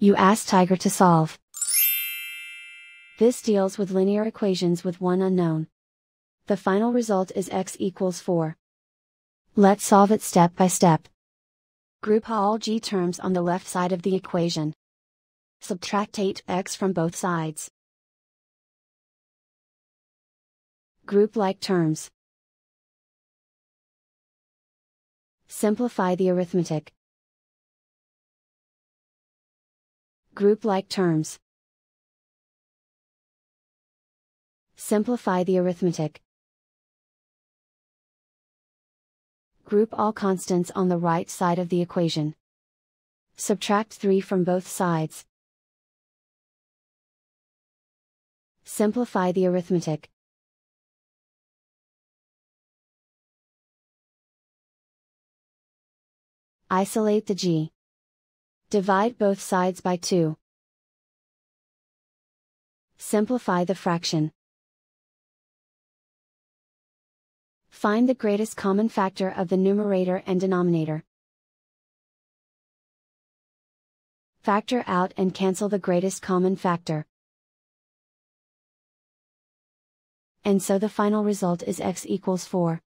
You ask Tiger to solve. This deals with linear equations with one unknown. The final result is x equals 4. Let's solve it step by step. Group all g terms on the left side of the equation. Subtract 8x from both sides. Group like terms. Simplify the arithmetic. Group like terms. Simplify the arithmetic. Group all constants on the right side of the equation. Subtract 3 from both sides. Simplify the arithmetic. Isolate the g. Divide both sides by 2. Simplify the fraction. Find the greatest common factor of the numerator and denominator. Factor out and cancel the greatest common factor. And so the final result is x equals 4.